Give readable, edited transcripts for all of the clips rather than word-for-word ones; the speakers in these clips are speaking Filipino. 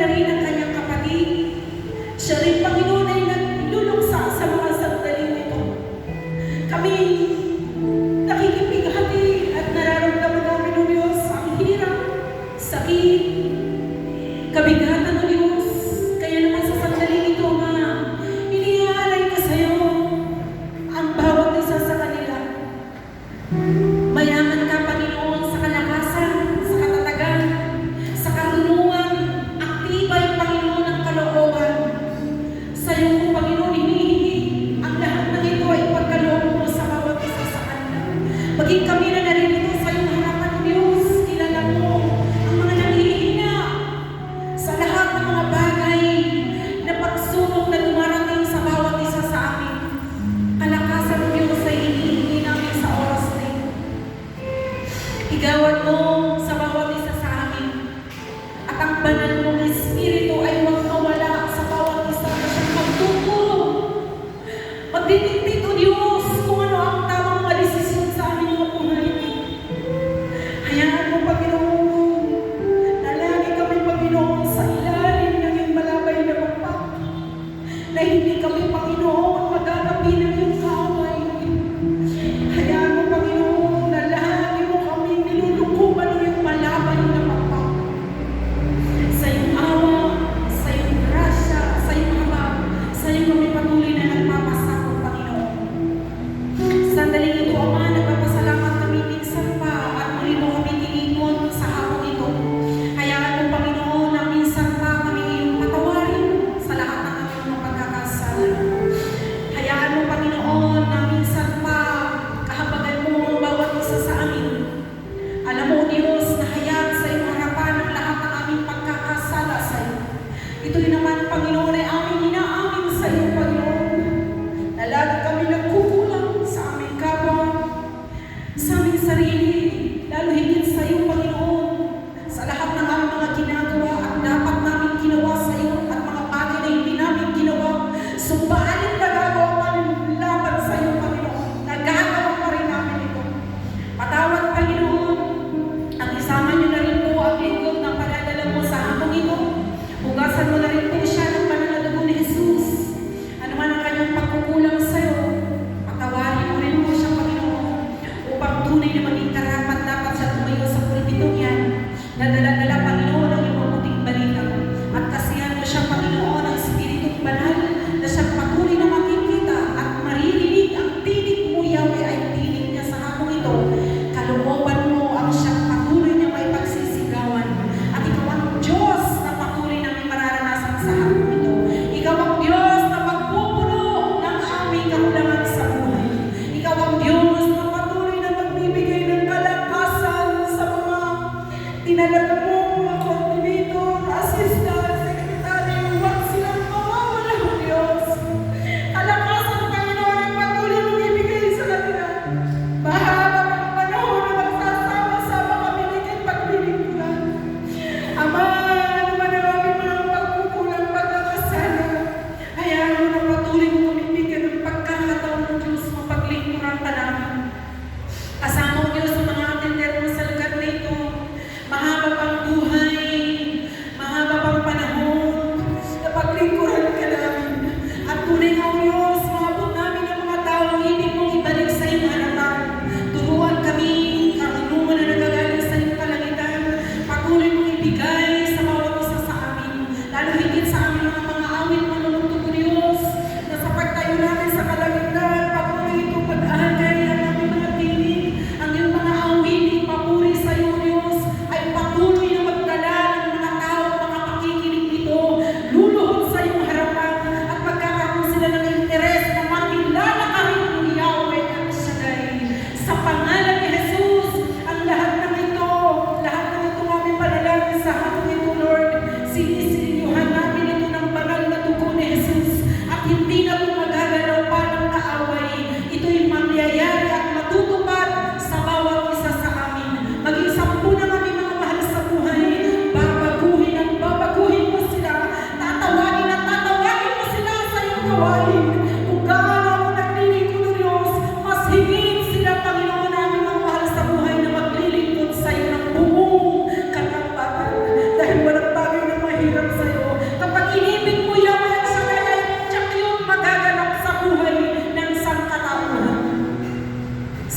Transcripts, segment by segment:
rin ang kanyang kapatid. Siya rin, Panginoon, ay nagluluksa sa mga sandaling ito. Kami nakikipighati at nararamdaman namin, O Diyos, ang hirap, sakit, kabigatan, O Diyos. Kaya naman sa sandaling ito, Ama, iniaalay ko sa iyo ang bawat isa sa kanila. Mayaman ka, Panginoon, sa kalakasan, sa katatagan, sa karunungan, aktibay, Panginoon, ang kalooban. Sa iyo, Panginoon, hinihingi ang lahat ng ito ay pagkaloob mo sa bawat isa sa kanila. Maging kami na naririto sa iyong harapan, Diyos, kilala mo ang mga naghihina sa lahat ng mga bagay na pagsubok na dumarating sa bawat isa sa amin. Kalakasan, Diyos, ay hinihingi namin sa oras na ito. Igawad mo sa bawat isa sa amin. At ang banal mong Espiritu ay huwag mawala sa bawat isa na siyang magtuturo. Magdidiktit, O Diyos, kung ano ang tamang mga desisyon sa aming mga buhay. Hayaan mo, Panginoon, na lagi kami, Panginoon, sa ilalim ng iyong malabay na pagpap. Na hindi kami, Panginoon, magagapi ng iyong kaaway. Hayaan mo, Panginoon, na lagi mo kami nilulukuban ng iyong malabay na pagpap. Sa iyong awa, sa iyong grasya, sa iyong habag, sa iyong kami patuloy na nagpapasakot, Panginoon. Sandaling ito, Ama, nagpapasalamat kami minsan pa at muli mo kami tiningon sa hapong ito. Hayaan mo, Panginoon, na minsan pa kami iyong patawarin sa lahat ng aming mga pagkakasala. Hayaan mo, Panginoon, na minsan pa kahabagan mo ang bawat isa sa amin. Alam mo, Diyos, na hayaan sa iyong harapan ang lahat ng aming pagkakasala sa iyo. Ito'y naman, Panginoon, ay aming inaamin sa iyo, Panginoon, na lagi kami nagkukulang sa aming kapwa, sa aming sarili, lalo higit sa iyo, Panginoon, sa lahat ng aming mga ginagawa at dapat namin ginawa sa iyo at mga bagay na hindi namin ginawa. Subalit nagagawa pa rin laban sa iyo, Panginoon. Nagagawa pa rin namin ito. Patawad, Panginoon, at isama niyo na rin po ang lingkod na padadala mo sa hapong ito. Hugasan mo na rin po siya ng banal na dugo ni Jesus.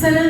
Salamat